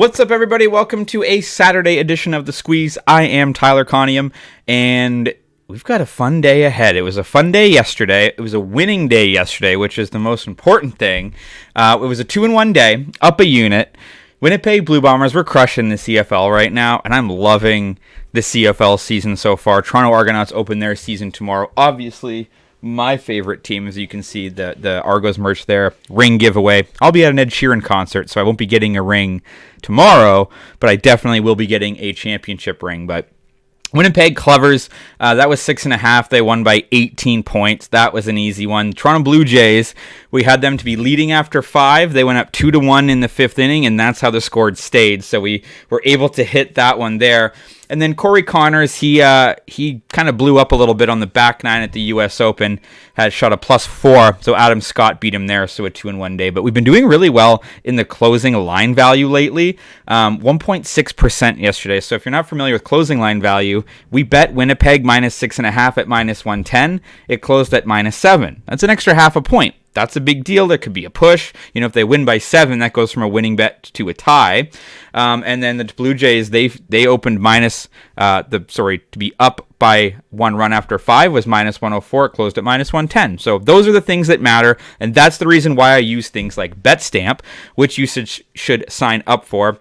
What's up, everybody? Welcome to a Saturday edition of The Squeeze. I am Tyler Conium, and we've got a fun day ahead. It was a fun day yesterday. It was a winning day yesterday, which is the most important thing. It was a 2-1 day, up a unit. Winnipeg Blue Bombers were crushing the CFL right now, and I'm loving the CFL season so far. Toronto Argonauts open their season tomorrow. Obviously, my favorite team, as you can see, the Argos merch there, ring giveaway. I'll be at an Ed Sheeran concert, so I won't be getting a ring tomorrow, but I definitely will be getting a championship ring. But Winnipeg Clovers, that was 6.5. They won by 18 points. That was an easy one. Toronto Blue Jays, we had them to be leading after 5. They went up 2-1 in the 5th inning, and that's how the score stayed. So we were able to hit that one there. And then Corey Connors, he kind of blew up a little bit on the back nine at the U.S. Open, had shot a +4, so Adam Scott beat him there, so a 2-1 day. But we've been doing really well in the closing line value lately, 1.6% yesterday. So if you're not familiar with closing line value, we bet Winnipeg -6.5 at -110. It closed at -7. That's an extra half a point. That's a big deal. There could be a push. You know, if they win by 7, that goes from a winning bet to a tie. And then the Blue Jays, they opened to be up by 1 run after 5 was -104. It closed at -110. So those are the things that matter, and that's the reason why I use things like BetStamp, which you should sign up for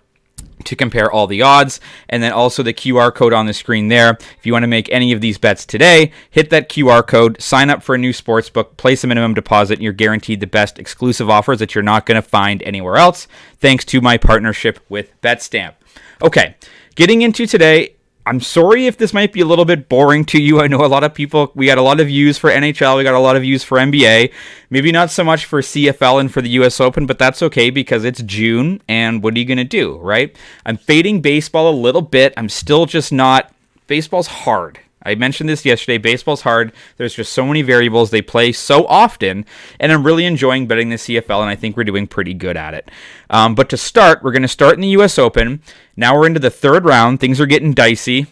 to compare all the odds, and then also the QR code on the screen there. If you want to make any of these bets today, hit that QR code, sign up for a new sportsbook, place a minimum deposit, and you're guaranteed the best exclusive offers that you're not going to find anywhere else, thanks to my partnership with BetStamp. Okay, getting into today, I'm sorry if this might be a little bit boring to you. I know a lot of people, we got a lot of views for NHL, we got a lot of views for NBA, maybe not so much for CFL and for the US Open, but that's okay because it's June, and what are you going to do, right? I'm fading baseball a little bit. I'm still just not, baseball's hard. I mentioned this yesterday. Baseball's hard. There's just so many variables. They play so often, and I'm really enjoying betting the CFL, and I think we're doing pretty good at it. But to start, we're going to start in the U.S. Open. Now we're into the third round. Things are getting dicey.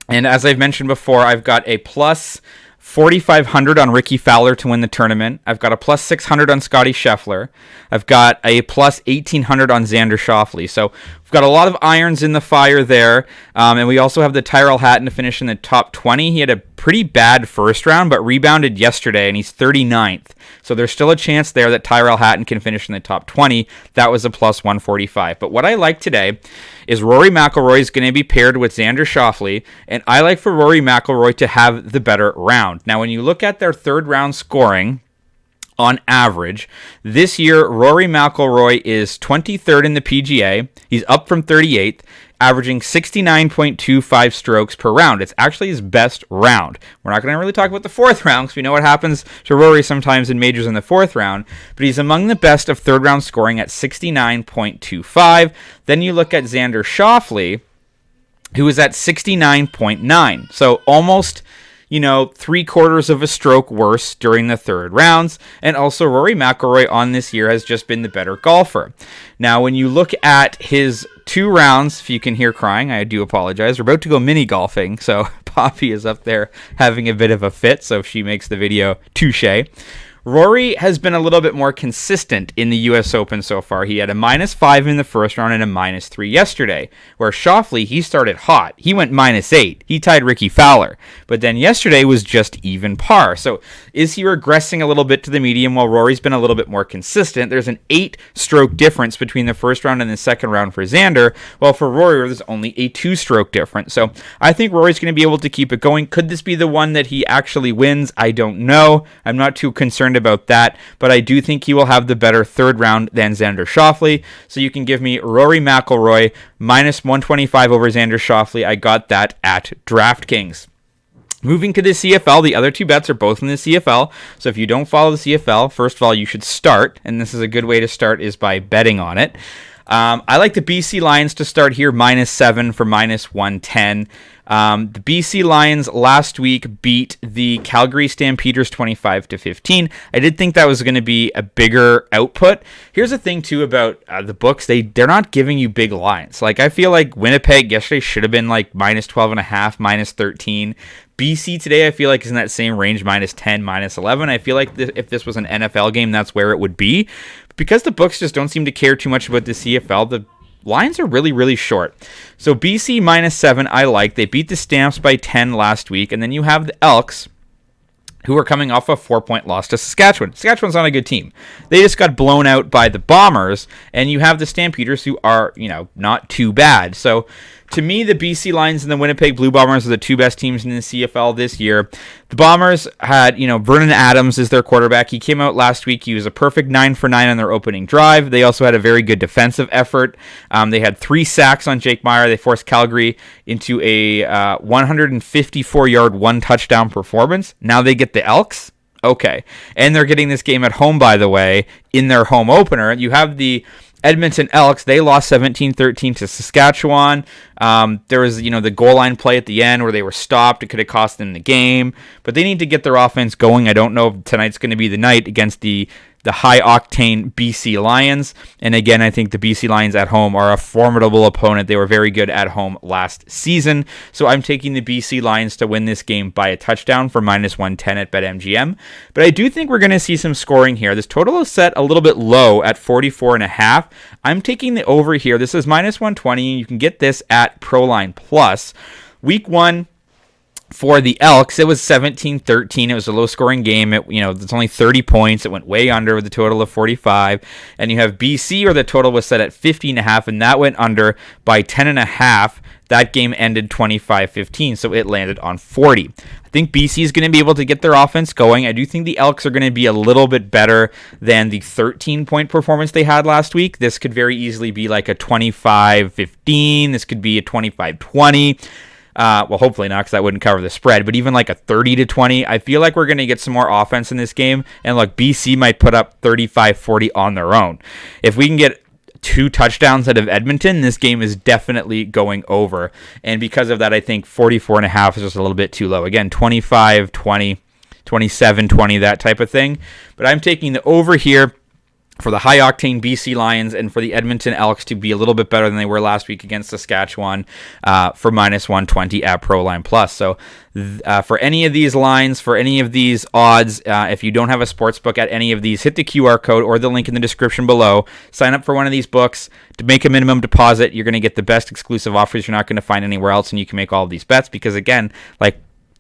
And as I've mentioned before, I've got a plus 4,500 on Ricky Fowler to win the tournament. I've got a plus 600 on Scotty Scheffler. I've got a plus 1,800 on Xander Schauffle. So we've got a lot of irons in the fire there. And we also have the Tyrell Hatton to finish in the top 20. He had a pretty bad first round, but rebounded yesterday, and he's 39th. So there's still a chance there that Tyrell Hatton can finish in the top 20. That was a plus 145. But what I like today is Rory McIlroy is going to be paired with Xander Schauffle, and I like for Rory McIlroy to have the better round. Now, when you look at their third round scoring, on average, this year, Rory McIlroy is 23rd in the PGA. He's up from 38th, averaging 69.25 strokes per round. It's actually his best round. We're not going to really talk about the fourth round because we know what happens to Rory sometimes in majors in the fourth round, but he's among the best of third round scoring at 69.25. Then you look at Xander Schauffle, who is at 69.9. So almost, 3/4 of a stroke worse during the third rounds. And also Rory McIlroy on this year has just been the better golfer. Now, when you look at his 2 rounds, if you can hear crying, I do apologize. We're about to go mini golfing, so Poppy is up there having a bit of a fit, so if she makes the video, touche. Rory has been a little bit more consistent in the U.S. Open so far. He had a -5 in the first round and a -3 yesterday, where Schauffle, he started hot. He went -8. He tied Ricky Fowler. But then yesterday was just even par. So is he regressing a little bit to the medium while Rory's been a little bit more consistent? There's an 8-stroke difference between the first round and the second round for Xander, while for Rory, there's only a 2-stroke difference. So I think Rory's going to be able to keep it going. Could this be the one that he actually wins? I don't know. I'm not too concerned about that, but I do think he will have the better third round than Xander Schauffle. So you can give me Rory McIlroy -125 over Xander Schauffle. I got that at DraftKings. Moving to the CFL, the other 2 bets are both in the CFL. So if you don't follow the CFL, first of all, you should start, and this is a good way to start is by betting on it. I like the BC Lions to start here, -7 for -110. The BC Lions last week beat the Calgary Stampeders 25-15. I did think that was going to be a bigger output. Here's the thing, too, about the books. They're not giving you big lines. Like, I feel like Winnipeg yesterday should have been like -12.5, -13. BC today, I feel like, is in that same range, -10, -11. I feel like if this was an NFL game, that's where it would be. Because the books just don't seem to care too much about the CFL, lines are really, really short. So BC -7, I like. They beat the Stamps by 10 last week. And then you have the Elks, who are coming off a 4-point loss to Saskatchewan. Saskatchewan's not a good team. They just got blown out by the Bombers, and you have the Stampeders, who are, not too bad. So, to me, the BC Lions and the Winnipeg Blue Bombers are the two best teams in the CFL this year. The Bombers had, Vernon Adams is their quarterback. He came out last week. He was a perfect 9 for 9 on their opening drive. They also had a very good defensive effort. They had 3 sacks on Jake Meyer. They forced Calgary into a 154-yard, 1-touchdown performance. Now they get the Elks. Okay. And they're getting this game at home, by the way, in their home opener. You have the Edmonton Elks. They lost 17-13 to Saskatchewan. There was, the goal line play at the end where they were stopped. It could have cost them the game. But they need to get their offense going. I don't know if tonight's going to be the night against the high-octane BC Lions. And again, I think the BC Lions at home are a formidable opponent. They were very good at home last season. So I'm taking the BC Lions to win this game by a touchdown for -110 at BetMGM. But I do think we're going to see some scoring here. This total is set a little bit low at 44.5. I'm taking the over here. This is -120. You can get this at Proline Plus. Week 1, for the Elks, it was 17-13. It was a low-scoring game. It's only 30 points. It went way under with a total of 45. And you have BC, where the total was set at 50.5, and that went under by 10.5. That game ended 25-15, so it landed on 40. I think BC is going to be able to get their offense going. I do think the Elks are going to be a little bit better than the 13-point performance they had last week. This could very easily be like a 25-15. This could be a 25-20. Well, hopefully not, because that wouldn't cover the spread. But even like a 30-20, I feel like we're going to get some more offense in this game. And look, BC might put up 35-40 on their own. If we can get 2 touchdowns out of Edmonton, this game is definitely going over. And because of that, I think 44.5 is just a little bit too low. Again, 25-20, 27-20, that type of thing. But I'm taking the over here for the high-octane BC Lions and for the Edmonton Elks to be a little bit better than they were last week against Saskatchewan for -120 at Proline Plus. So for any of these lines, for any of these odds, if you don't have a sports book at any of these, hit the QR code or the link in the description below. Sign up for one of these books. To make a minimum deposit, you're going to get the best exclusive offers you're not going to find anywhere else, and you can make all of these bets because, again,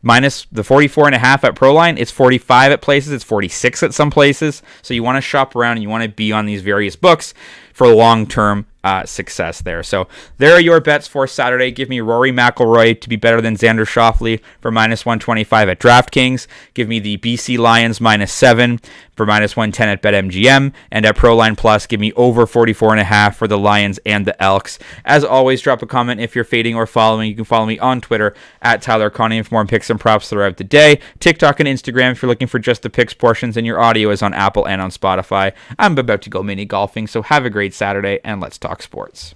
minus the 44.5 at Proline, it's 45 at places, it's 46 at some places. So you want to shop around and you want to be on these various books for long-term success there. So there are your bets for Saturday. Give me Rory McIlroy to be better than Xander Schauffle for -125 at DraftKings. Give me the BC Lions -7 for -110 at BetMGM. And at Proline Plus, give me over 44.5 for the Lions and the Elks. As always, drop a comment if you're fading or following. You can follow me on Twitter at Tyler Connie for more picks and props throughout the day. TikTok and Instagram if you're looking for just the picks portions, and your audio is on Apple and on Spotify. I'm about to go mini golfing, so have a great Saturday, and let's talk sports.